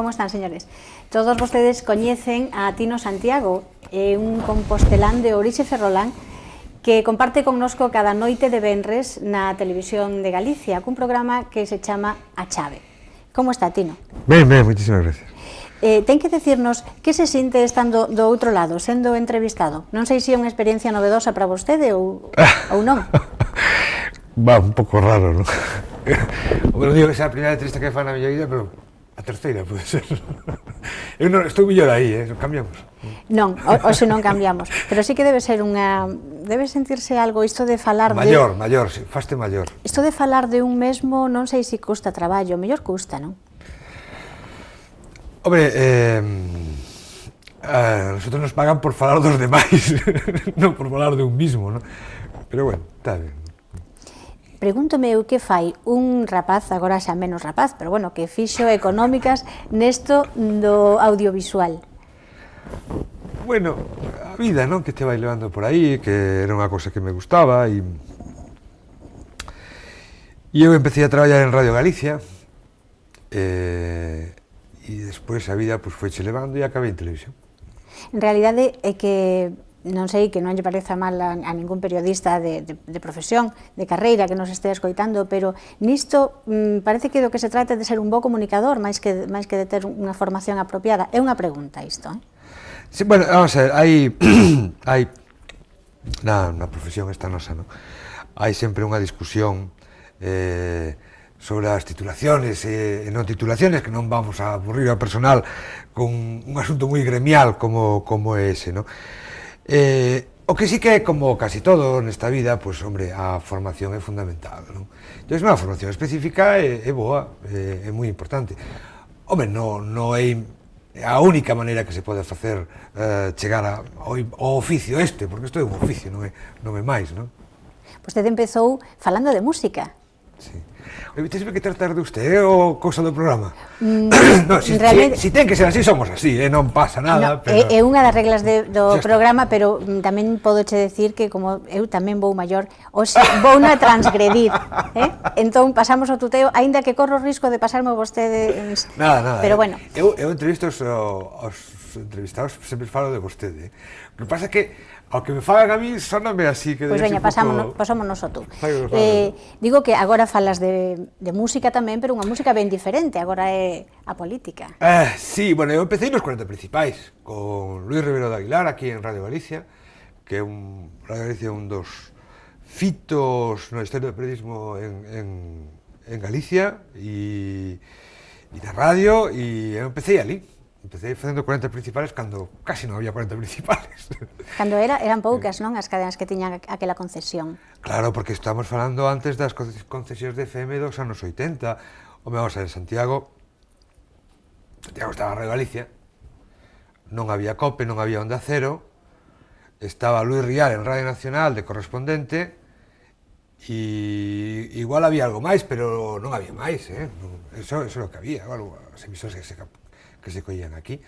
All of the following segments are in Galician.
Como están, señores? Todos vostedes coñecen a Tino Santiago, un compostelán de orixe ferrolán que comparte connosco cada noite de venres na televisión de Galicia, cun programa que se chama A Chave. Como está, Tino? Ben, moitísimas gracias. Ten que decirnos que se sinte estando do outro lado, sendo entrevistado. Non sei se é unha experiencia novedosa para vostede ou non. Va, un pouco raro, non? Bueno, digo que esa é a primeira entrevista que fan na miña vida, pero a terceira pode ser. Eu non, estou mellor aí, cambiamos. Non, hoxe non cambiamos, pero sí que debe ser unha... Debe sentirse algo isto de falar maior, sí, faste maior. Isto de falar de un mesmo, non sei se custa traballo, mellor custa, non? Hombre, nosotros nos pagan por falar dos demais, non por falar de un mismo, non? Pero bueno, está ben. Pregúntome o que fai un rapaz, agora xa menos rapaz, pero bueno, que fixo económicas nesto do audiovisual. Bueno, a vida, non? Que te vai levando por aí, que era unha cosa que me gustaba e eu empecé a traballar en Radio Galicia e despois a vida foiche levando e acabei en televisión. En realidade é que non sei que non lle pareza mal a ningún periodista de profesión, de carreira que nos este escoitando, pero nisto parece que do que se trata de ser un bo comunicador máis que de ter unha formación apropiada. É unha pregunta isto, eh? Sí, bueno, vamos a ver, hai na profesión esta nosa, non? Hai sempre unha discusión sobre as titulaciones e non titulaciones, que non vamos a aburrir ao personal con un asunto moi gremial como é ese, non? O que sí que é como casi todo nesta vida, pois, hombre, a formación é fundamental, non? Entón, unha formación específica é boa, é moi importante. Hombre, non é a única maneira que se pode facer chegar ao oficio este, porque isto é un oficio, non é máis, non? Vostede empezou falando de música. Sí. Oye, tesme que tratar de usted ou cousa do programa? Si ten que ser así, somos así, non pasa nada. É unha das reglas do programa, pero tamén podoche decir que como eu tamén vou maior, vou na transgredir. Entón pasamos ao tuteo, aínda que corro o risco de pasarme vostede... Nada. Pero bueno. Eu entrevisto aos entrevistados, sempre falo de vostede. O que pasa é que ao que me fagan a mí, soname así que... Pois veña, pasámonos ao tú. Digo que agora falas de música tamén, pero unha música ben diferente, agora é a política. Sí, bueno, eu empecé nos 40 principais, con Luis Rivero de Aguilar, aquí en Radio Galicia, que é Radio Galicia un dos fitos na historia do periodismo en Galicia, e na radio, e eu empecé ali. Empecé facendo 40 principales cando casi non había 40 principales. Cando eran poucas, non, as cadenas que tiñan aquela concesión. Claro, porque estamos falando antes das concesións de FM dos anos 80. Home, vamos a ver, Santiago estaba en Radio Galicia, non había COPE, non había Onda Cero, estaba Luis Rial en Radio Nacional de correspondente, e igual había algo máis, pero non había máis, eso é o que había, as emisores que se collían aquí,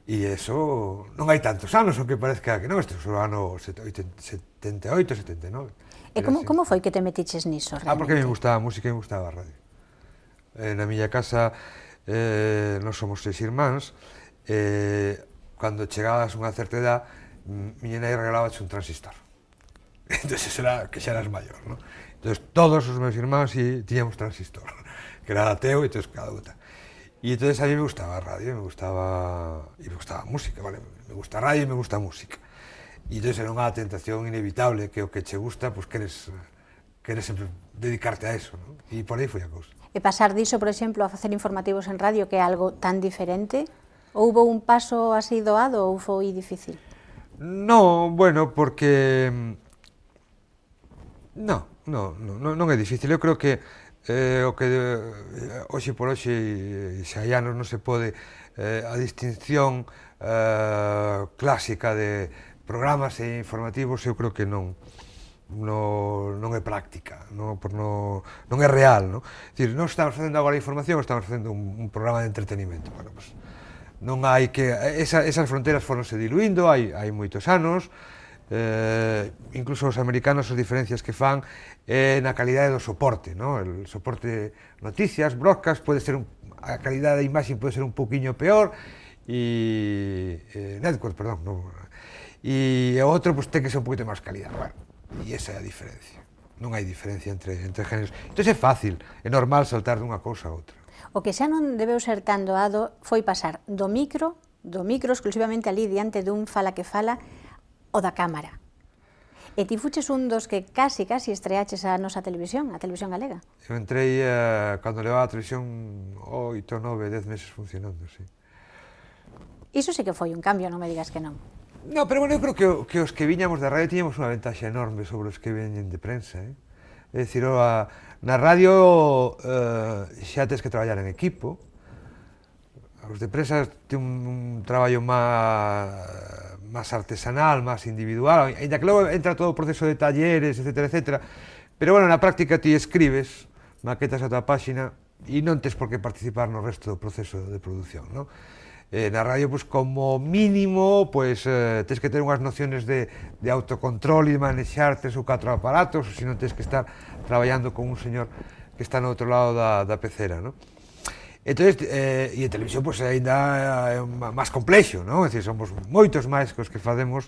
e eso non hai tantos anos, o que parezca que non, este é o ano 78, 79. E como foi que te metiches niso, realmente? Porque me gustaba a música e me gustaba a radio. Na miña casa, nós somos 6 irmáns, cando chegabas unha certa edad, miña nai regalábache un transistor. Entón, era que xa eras maior, non? Entón, todos os meus irmáns tiñamos transistor, que era ateo, e entón, cada outra. E entón a mí me gustaba a radio, me gustaba a música, vale? Me gusta a radio e me gusta a música. E entón era unha tentación inevitable que o que che gusta, pois queres sempre dedicarte a eso, non? E por aí foi a cousa. E pasar diso, por exemplo, a facer informativos en radio, que é algo tan diferente? Houbo un paso así doado ou foi difícil? Non, bueno, porque... Non é difícil, eu creo que o que hoxe por hoxe, xa hai anos non se pode, a distinción clásica de programas e informativos, eu creo que non é práctica, non é real, non? É dicir, non estamos facendo agora información, estamos facendo un programa de entretenimento. Bueno, pues, non hai que... Esas fronteras foronse diluindo, hai moitos anos, incluso os americanos as diferencias que fan é na calidade do soporte, no? El soporte noticias, broadcast, pode ser a calidad da imaxe pode ser un pouquiño peor, e network, perdón, e o outro ten que ser un poquito máis calidad, bueno, e esa é a diferencia. Non hai diferencia entre géneros. Entón é fácil, é normal saltar dunha cousa a outra. O que xa non debeu ser tan doado foi pasar do micro exclusivamente ali diante dun fala que fala, o da cámara. E ti fuches un dos que casi estreaches a nosa televisión, a televisión galega. Eu entrei cando levaba a televisión 8, 9, 10 meses funcionando, sí. Iso sí que foi un cambio, non me digas que non. No, pero bueno, eu creo que os que viñamos da radio tiñamos unha ventaxa enorme sobre os que veñen de prensa, É dicir, na radio xa tens que traballar en equipo, os de prensa ten un traballo máis artesanal, máis individual, ainda que logo entra todo o proceso de talleres, etcétera, pero bueno, na práctica ti escribes, maquetas a tua páxina e non tens por que participar no resto do proceso de produción, non? Na radio, pues, como mínimo, pues, tens que ter unhas nociones de autocontrol e de manexar 3 ou 4 aparatos, se non tens que estar traballando con un señor que está no outro lado da pecera, non? Entón, e en televisión, pues, ainda é máis complexo, non? É dicir, somos moitos máis que os que facemos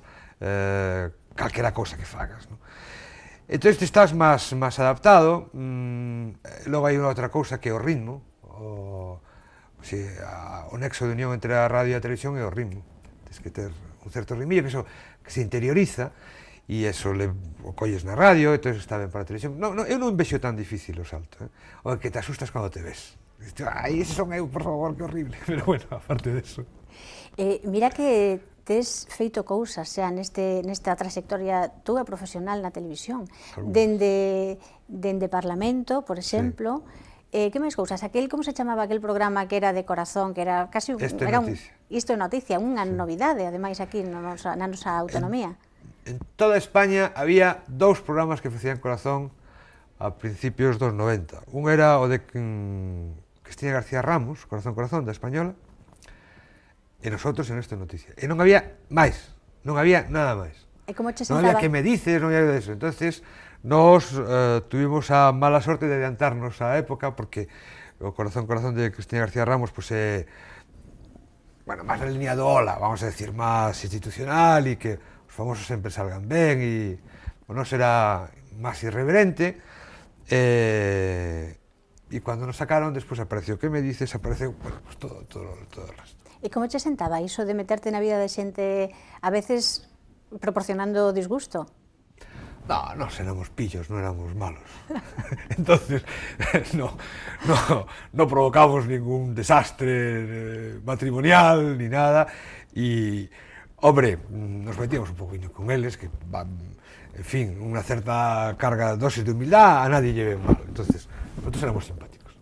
calquera cousa que fagas, non? Entón, estás máis adaptado, logo hai unha outra cousa que é o ritmo, o nexo de unión entre a radio e a televisión é o ritmo. Tens que ter un certo ritmillo que se interioriza e eso o colles na radio, entón está ben para a televisión. Eu non vexo tan difícil o salto, o que te asustas cando te ves. Ai, ese son eu, por favor, que horrible. Pero bueno, aparte de eso. Mira que tes feito cousas xa nesta trayectoria túa profesional na televisión. Dende Parlamento, por exemplo, que máis cousas? Como se chamaba aquel programa que era de corazón, que era casi Isto é noticia, unha novidade, ademais, aquí na nosa autonomía. En toda España había 2 programas que facían corazón a principios dos 90. Un era o de Cristina García Ramos, Corazón, da Española, e nosotros en Isto é Noticia. E non había máis, non había nada máis. Non había que me dices, non había eso. Entonces, nos tuvimos a mala sorte de adiantarnos á época, porque o Corazón de Cristina García Ramos, pues, bueno, máis na línea do hola, vamos a decir, máis institucional, e que os famosos sempre salgan ben, e non será máis irreverente, e cando nos sacaron, despois apareceu Que me dices, apareceu, bueno, pues todo o resto. E como che sentaba iso de meterte na vida de xente, a veces proporcionando disgusto? No, nos éramos pillos, non éramos malos. Entonces, no provocamos ningún desastre matrimonial, ni nada, y, hombre, nos metíamos un poquinho con eles, que van, en fin, unha certa carga, dosis de humildad, a nadie lle ven mal. Entonces, nosotros éramos simpáticos.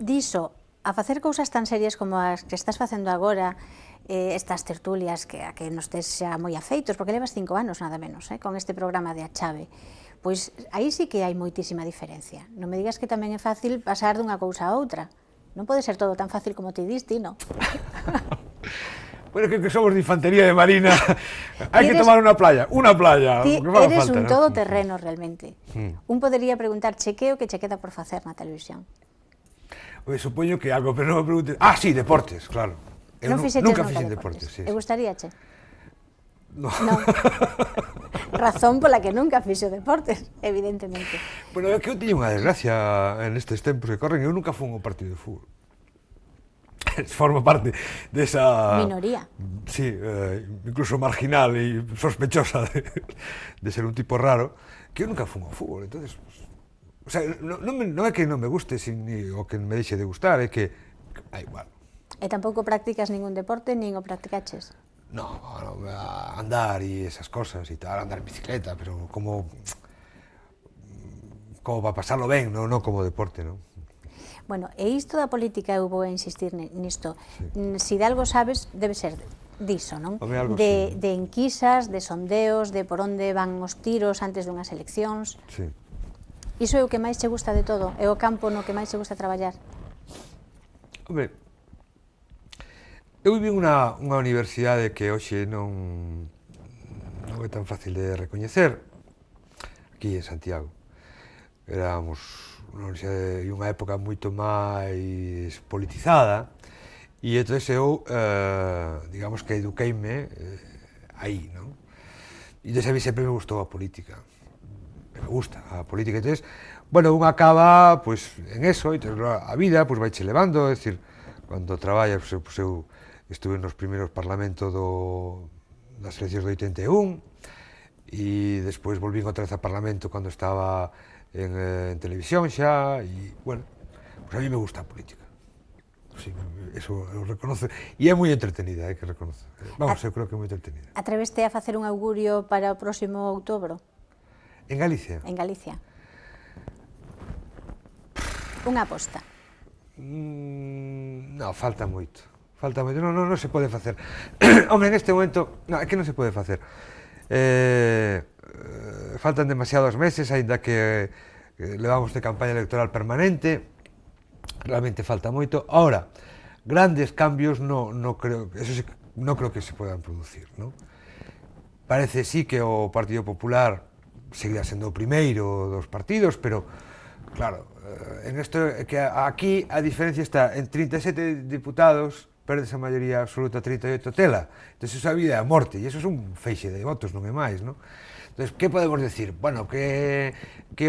Diso, a facer cousas tan serias como as que estás facendo agora, estas tertulias a que nos tes xa moi afeitos, porque levas 5 anos nada menos, con este programa de A Chave, pois aí sí que hai moitísima diferencia. Non me digas que tamén é fácil pasar dunha cousa a outra. Non pode ser todo tan fácil como ti diste, non? Bueno, que somos de infantería de marina, hai que tomar unha playa, ti eres un todoterreno realmente. Un podería preguntarche que o que che queda por facer na televisión. Supoño que algo, pero non me preguntes. Sí, deportes, claro. Nunca fixen deportes, sí. E gustaríache? No. Razón pola que nunca fixo deportes, evidentemente. Bueno, é que eu tiño unha desgracia nestes tempos que corren, eu nunca fui a un partido de fútbol. Forma parte desa... minoría. Sí, incluso marginal e sospechosa de ser un tipo raro, que eu nunca fui ao fútbol, entonces... O sea, non é que non me guste o que me deixe de gustar, é que igual. E tampouco practicas ningún deporte, nin o practicaches? No, andar e esas cosas e tal, andar en bicicleta, pero como para pasarlo ben, non como deporte, non? Bueno, e isto da política, eu vou insistir nisto, si de algo sabes, debe ser diso, non? De enquisas, de sondeos, de por onde van os tiros antes dunhas eleccións. Sí. Iso é o que máis che gusta de todo? É o campo no que máis che gusta traballar? Hombre, eu vivi unha universidade que hoxe non é tan fácil de recoñecer, aquí en Santiago. Éramos unha época moito máis politizada, e entón eu, digamos que eduqueime aí, non? E desde a mí sempre me gustou a política, me gusta a política, entón, bueno, unha acaba, pois, en eso, e a vida, pois, vai che levando, é dicir, cando traballas, pois, eu estuve nos primeiros parlamentos das eleccións do 81, e despois volvín outra vez ao Parlamento cando estaba en televisión xa, e, bueno, pois a mí me gusta a política. Sí, eso eu reconoce, e é moi entretenida, que reconoce. Vamos, eu creo que é moi entretenida. Atreveste a facer un augurio para o próximo outubro? En Galicia? En Galicia. Unha aposta. Non, falta moito. Falta moito, non se pode facer. Hombre, en este momento, non, é que non se pode facer. Faltan demasiados meses, aínda que levamos de campaña electoral permanente, realmente falta moito. Ahora, grandes cambios non creo que se podan producir, non? Parece sí que o Partido Popular seguirá sendo o primeiro dos partidos, pero, claro, en isto, que aquí a diferencia está en 37 diputados, perdes a maioría absoluta 38 tela, entón iso é a vida e a morte, e iso é un feixe de votos, non é máis, non? Entón, que podemos decir? Bueno, que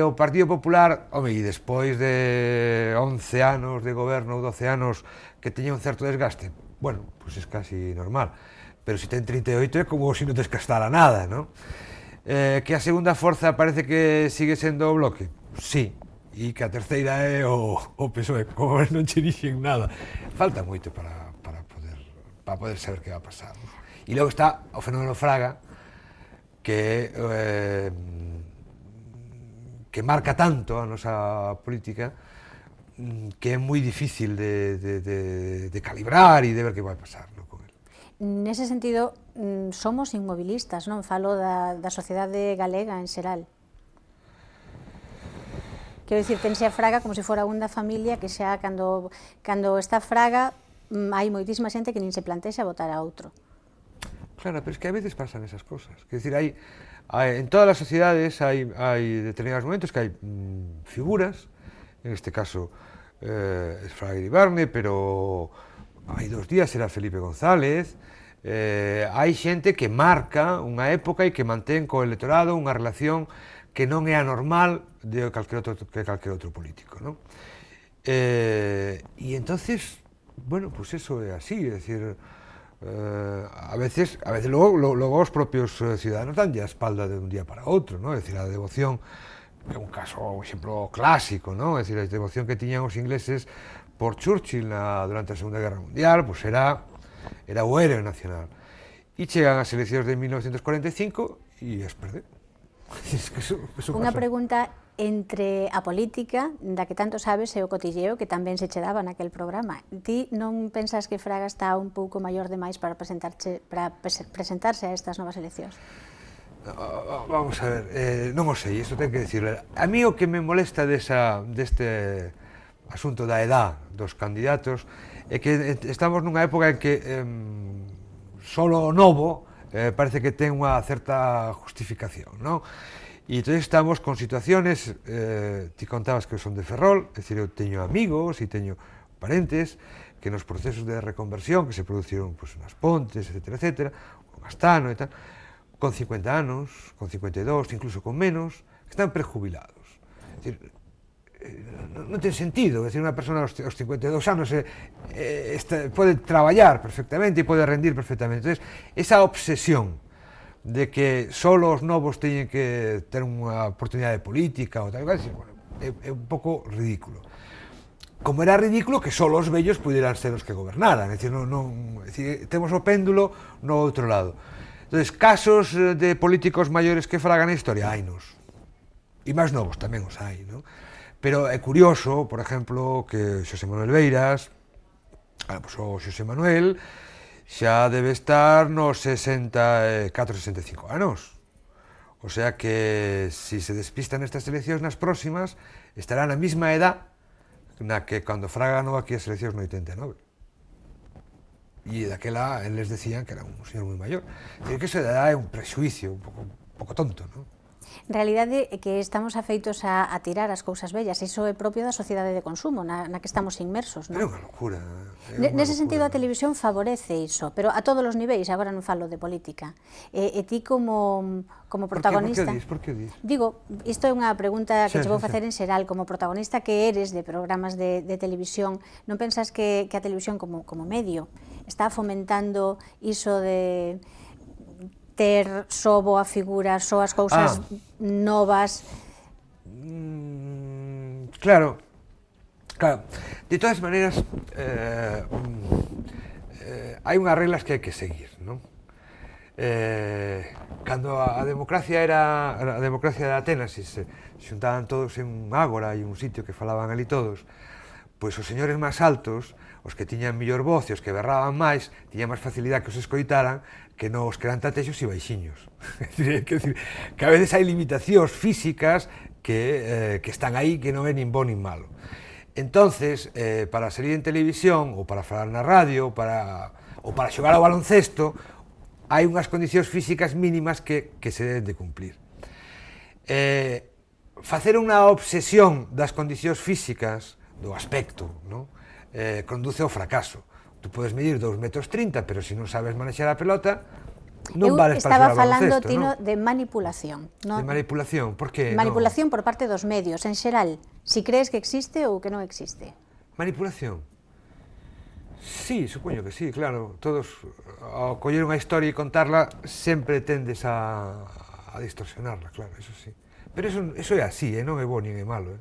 o Partido Popular, home, e despois de 11 anos de goberno ou 12 anos que teña un certo desgaste, bueno, pois é casi normal, pero se ten 38 é como se non desgastara nada, non? Que a segunda forza parece que sigue sendo o Bloque? Sí, e que a terceira é o PSOE, como non che dixen nada. Falta moito para poder saber que va a pasar. E logo está o fenómeno Fraga, que marca tanto a nosa política, que é moi difícil de calibrar e de ver que vai pasar, non, con el. Nese sentido, somos inmobilistas, non? Falo da sociedade galega en xeral. Quero dicir, tense a Fraga como se fora unha familia que xa cando está Fraga hai moitísima xente que nin se plantexa votar a outro. Claro, pero es que a veces pasan esas cosas. Quer dicir, en todas as sociedades hai determinados momentos que hai figuras, en este caso es Fraga Iribarne, pero hai 2 días era Felipe González, hai xente que marca unha época e que mantén co electorado unha relación que non é anormal de calquer outro político, non? E entonces, bueno, pues eso é así, é dicir, a veces logo os propios ciudadanos danlle a espalda de un día para outro, non? É dicir, a devoción, é un exemplo clásico, non? É dicir, a devoción que tiñan os ingleses por Churchill durante a Segunda Guerra Mundial, pues era o héroe nacional. E chegan as eleccións de 1945 e as perde. Unha pregunta entre a política, da que tanto sabes, e o cotilleo, que tamén se che daba naquel programa. Ti non pensas que Fraga está un pouco maior demais para presentarse a estas novas eleccións? Vamos a ver, non o sei, isto ten que decirle. A mí o que me molesta deste asunto da edad dos candidatos é que estamos nunha época en que solo o novo parece que ten unha certa justificación, non? E entón estamos con situaciones, ti contabas que son de Ferrol, é dicir, eu teño amigos e teño parentes que nos procesos de reconversión que se produciron nas Pontes, etcétera, con Castano e tal, con 50 anos, con 52, incluso con menos, que están prejubilados. É dicir, non ten sentido, é dicir, unha persona aos 52 anos pode traballar perfectamente e pode rendir perfectamente. Entón, esa obsesión de que só os novos teñen que ter unha oportunidade política ou tal, é un pouco ridículo. Como era ridículo que só os vellos pudieran ser os que gobernaran, é dicir, temos o péndulo no outro lado. Entón, casos de políticos maiores que Fraga na historia, hainos. E máis novos tamén os hai, non? Pero é curioso, por exemplo, que Xosé Manuel Beiras, o Xosé Manuel, xa debe estar nos 64, 65 anos. O sea que, se se despistan estas eleccións nas próximas, estará na mesma edad na que cando Fraga ganou aquí as eleccións no 89. E daquela, eles decían que era un señor moi maior. Que iso é un prexuicio un pouco tonto, non? En realidade é que estamos afeitos a tirar as cousas bellas, iso é propio da sociedade de consumo na que estamos inmersos, non? É unha locura. Nese sentido a televisión favorece iso, pero a todos os niveis, agora non falo de política. E ti como protagonista... Por que dis? Digo, isto é unha pregunta que Sí, che vou sí, facer en xeral, como protagonista que eres de programas de televisión, non pensas que a televisión como medio está fomentando iso de ter só boa figura, só as cousas novas? Claro. De todas maneiras, hai unhas reglas que hai que seguir, non? Cando a democracia era a democracia de Atenas e se xuntaban todos en un ágora e un sitio que falaban ali todos, pois os señores máis altos, os que tiñan mellor voz e os que berraban máis, tiñan máis facilidade que os escoitaran que non os que eran tatexos e baixiños. É dicir, que a veces hai limitacións físicas que están aí que non é nin bo nin malo. Entonces, para salir en televisión, ou para falar na radio, ou para xogar ao baloncesto, hai unhas condicións físicas mínimas que se deben de cumplir. Facer unha obsesión das condicións físicas, do aspecto, non? Conduce ao fracaso. Tú podes medir 2,30 metros, pero se non sabes manexar a pelota, non vales para xogar ao baloncesto, non? Eu estaba falando, Tino, de manipulación. De manipulación, por que? Manipulación por parte dos medios, en xeral, si crees que existe ou que non existe. Manipulación? Sí, supoño que sí, claro. Todos, ao coller unha historia e contarla, sempre tendes a distorsionarla, claro, eso sí. Pero eso é así, non é bo nin é malo,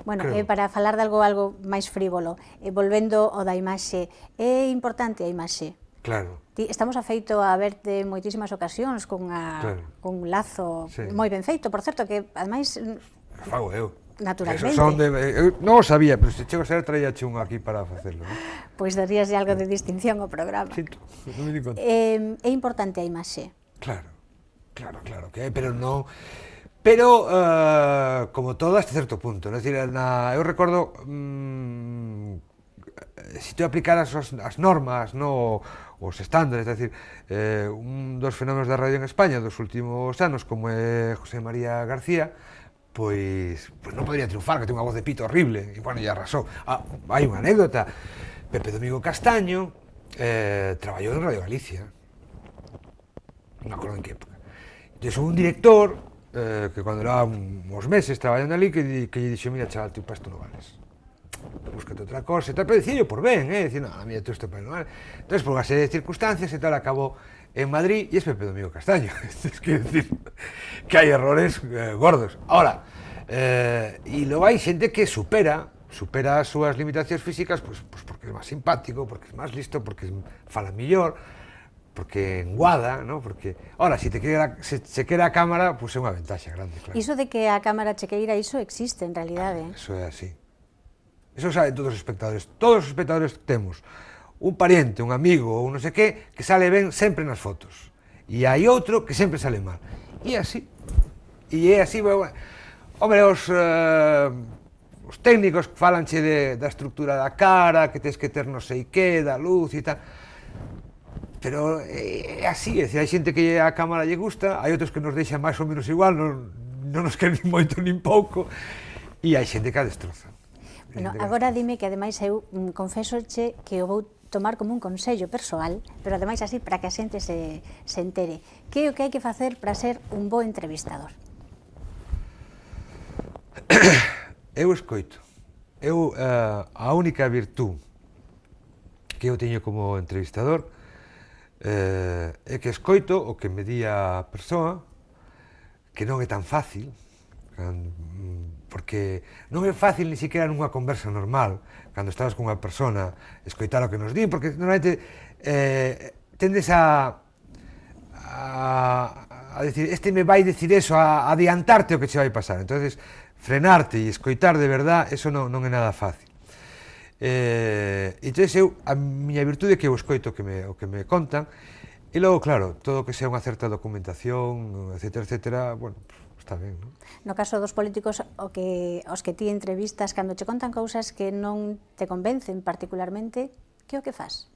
Bueno, para falar de algo máis frívolo, volvendo ao da imaxe, é importante a imaxe? Claro. Estamos afeitos a verte moitísimas ocasións con un lazo moi ben feito, por certo, que ademais... Fago eu. Naturalmente. Eu non o sabía, pero se chego a ser, traíache un aquí para facelo, non? Pois daríaslle algo de distinción ao programa. Sinto, non me di conta. É importante a imaxe? Claro, que é, pero non... Pero, como todo, hasta certo punto. É dicir, eu recordo, se tú aplicaras as normas, os estándares, é dicir, un dos fenómenos da radio en España dos últimos anos, como é José María García, pois non podría triunfar, que ten unha voz de pito horrible, e, bueno, ya arrasou. Hai unha anécdota. Pepe Domingo Castaño traballou en Radio Galicia. Non acordo en que época. Entón, un director que cando leva uns meses traballando ali, que lle dixo, mira, chaval, tú para isto non vales. Búscate outra cosa e tal, pero dicillo por ben, dicir, non, mira, tú isto para non vales. Entón, por unha serie de circunstancias e tal, acabou en Madrid e es Pepe Domingo Castaño. Es que decir que hai errores gordos. Ahora, e logo hai xente que supera as súas limitacións físicas, pois porque é máis simpático, porque é máis listo, porque fala mellor, porque enguada, ¿no? Porque, ahora, se queda a cámara, pois é unha ventaxa grande, claro. Iso de que a cámara chequeira, iso existe, en realidade. Eso é así. Eso saben todos os espectadores. Todos os espectadores temos un pariente, un amigo, ou non sei que sale ben sempre nas fotos. E hai outro que sempre sale mal. E é así. E é así, bueno, hombre, os técnicos falanche da estructura da cara, que tens que ter non sei que, da luz e tal. Pero é así, é dicir, hai xente que a cámara lle gusta, hai outros que nos deixan máis ou menos igual, non nos queren moito nin pouco, e hai xente que a destroza. Bueno, agora dime que ademais eu confésoche que o vou tomar como un consello persoal, pero ademais así para que a xente se entere. Que é o que hai que facer para ser un bo entrevistador? Eu escoito. A única virtud que eu teño como entrevistador é que escoito o que me di a persoa, que non é tan fácil, porque non é fácil ni siquiera nunha conversa normal, cando estás con unha persona, escoitar o que nos di, porque normalmente tendes a decir, este me vai dicir eso, a adiantarte o que che vai pasar. Entonces, frenarte e escoitar de verdad, eso non é nada fácil. Entón, a miña virtude é que eu escoito o que me contan, e logo, claro, todo o que sea unha certa documentación, etcétera, etcétera, bueno, está ben, non? No caso dos políticos, os que ti entrevistas, cando che contan cousas que non te convencen particularmente, que o que fas?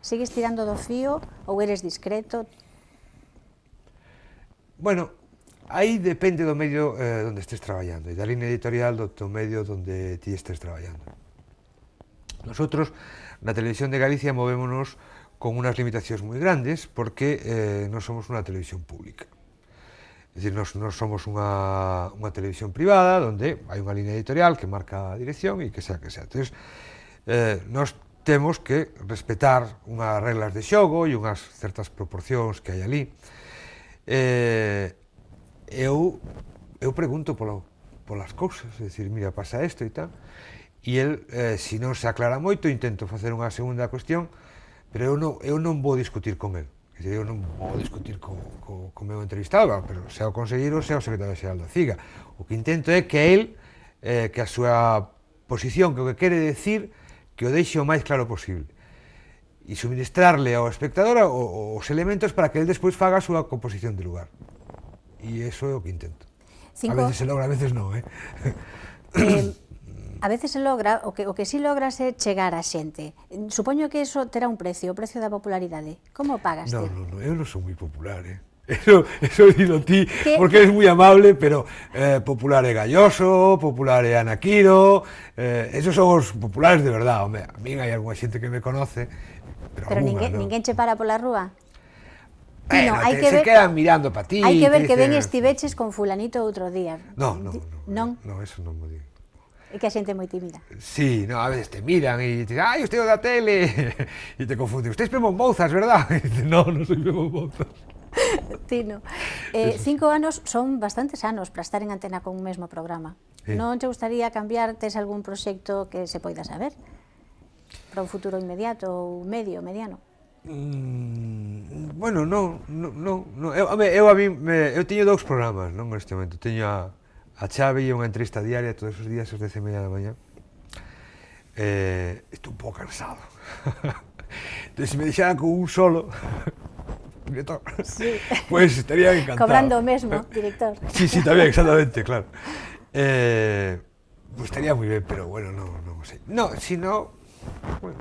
Sigues tirando do fío ou eres discreto? Bueno, aí depende do medio onde estés traballando e da línea editorial do medio onde ti estés traballando. Nosotros, na Televisión de Galicia, movémonos con unas limitacións moi grandes porque non somos unha televisión pública. É dicir, non somos unha televisión privada onde hai unha línea editorial que marca a dirección e que sea que sea. Entón, nós temos que respetar unhas reglas de xogo e unhas certas proporcións que hai ali. Eu pregunto polas cousas, é dicir, mira, pasa isto e tal, e el, se non se aclara moito, intento facer unha segunda cuestión, pero eu non vou discutir con el. Eu non vou discutir co meu entrevistado, pero se ao conseguir o sea o secretario xeral da CIGA. O que intento é que el, que a súa posición, que o que quere decir, que o deixe o máis claro posible. E suministrarle ao espectador os elementos para que el despois faga a súa composición de lugar. E iso é o que intento. A veces se logra, a veces non, A veces se logra, o que sí logras é chegar a xente. Supoño que eso terá un precio, o precio da popularidade. Como pagas ti? Non, eu non sou moi popular, Eso digo ti, porque eres moi amable, pero popular é Galloso, popular é Ana Quiro, esos son os populares de verdade, home. A min hai alguna xente que me conoce, pero ninguén che para pola rúa? Bueno, se quedan mirando para ti. Hai que ver que ben estiveches con fulanito outro día. Non, eso non mo digo. É que a xente é moi tímida. Sí, a veces te miran e te dicen, ai, usted é da tele, e te confunden, usted é Memo Mouzas, verdad? E dices, non soy Memo Mouzas. Tino, 5 anos son bastantes anos para estar en antena con un mesmo programa. Non te gustaría cambiar, tes algún proxecto que se poida saber? Para un futuro inmediato ou medio, mediano? Bueno, non. Eu teño 2 programas, non, neste momento. Teño a chave e unha entrevista diaria todos os días, às 10:30 da mañá. Estou un pouco cansado. Entón, se me deixara con un solo director, pues estaría encantado. Cobrando o mesmo, director. Sí, tamén, exactamente, claro. Pues estaría moi ben, pero bueno, non sei. No, sino, bueno,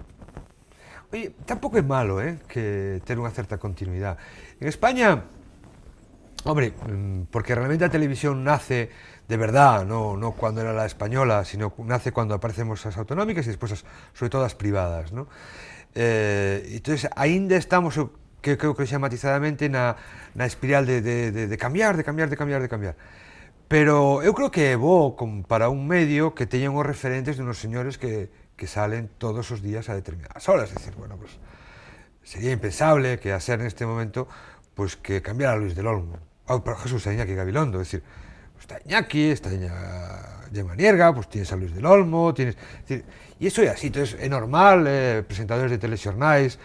oye, tampouco é malo, que ter unha certa continuidade. En España, hombre, porque realmente a televisión nace de verdad, no cuando era la española, sino nace cuando aparecemos as autonómicas e despois sobre todo as privadas, ¿no? Entonces, aínda estamos, que creo que xa matizadamente, na espiral de cambiar. Pero eu creo que é bo para un medio que teñan os referentes de unos señores que salen todos os días a determinadas horas. Es decir, bueno, pues sería impensable que a ser neste momento, pues que cambiara a Luis del Olmo. Pero Jesús, a Iñaki Gabilondo, es decir, está Iñaki, está Gemma Nierga, pues tienes a Luis del Olmo, tienes... E iso é así, entonces é normal, presentadores de telexornais,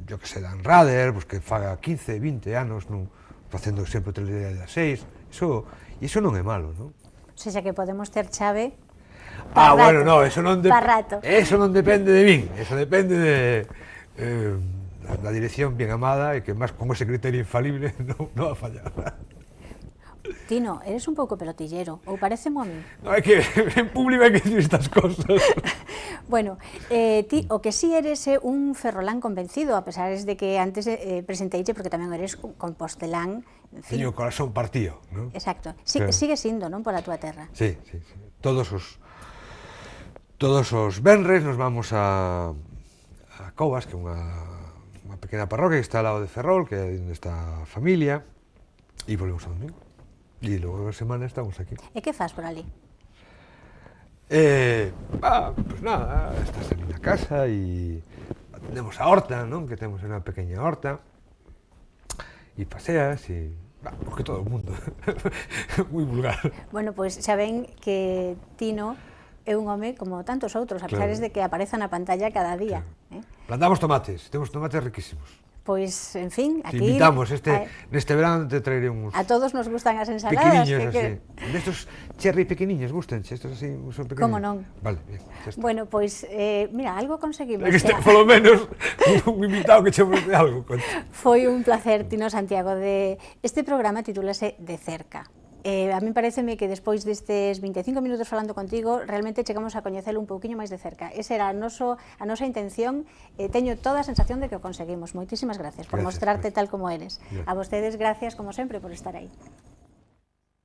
yo que sé, Dan Rader, pues que faga 15, 20 anos, facendo sempre o telediario das 6, iso non é malo, non? O sea, que podemos ter chave para rato. Bueno, no, eso non depende de min, eso depende de la dirección bien amada e que máis con ese criterio infalible non va a fallar. Tino, eres un pouco pelotillero, ou parecemo a mí? No, é que en público hai que decir estas cosas. Bueno, ti o que sí eres é un ferrolán convencido, a pesar de que antes presenteiche, porque tamén eres compostelán. Teño o corazón partido, non? Exacto. Sigue sindo, non, pola túa terra? Sí. Todos os venres nos vamos a Covas, que é unha pequena parroquia que está ao lado de Ferrol, que é onde está a familia, e volvemos ao domingo. E logo a semana estamos aquí. E que faz por ali? Pues nada, estás ali na casa e atendemos a horta, non? Que temos unha pequena horta e paseas e... porque todo o mundo, moi vulgar. Bueno, pois xa ven que Tino é un home como tantos outros, a pesar de que apareza na pantalla cada día. Plantamos tomates, temos tomates riquísimos. Pois, en fin, aquí... Te invitamos, neste verano te traeré uns... A todos nos gustan as ensaladas. Pequeniños, así. Destos cherry pequeniños, gustanche, estos así, son pequeniños. Como non? Vale, bien, xa está. Bueno, pois, mira, algo conseguimos. Polo menos, un invitado que chemos de algo. Foi un placer, Tino Santiago. Este programa titúlase De Cerca. A mí pareceme que despois destes 25 minutos falando contigo, realmente chegamos a coñecelo un pouquiño máis de cerca. Esa era a nosa intención, teño toda a sensación de que o conseguimos. Moitísimas gracias por mostrarte tal como eres. A vostedes, gracias, como sempre, por estar aí.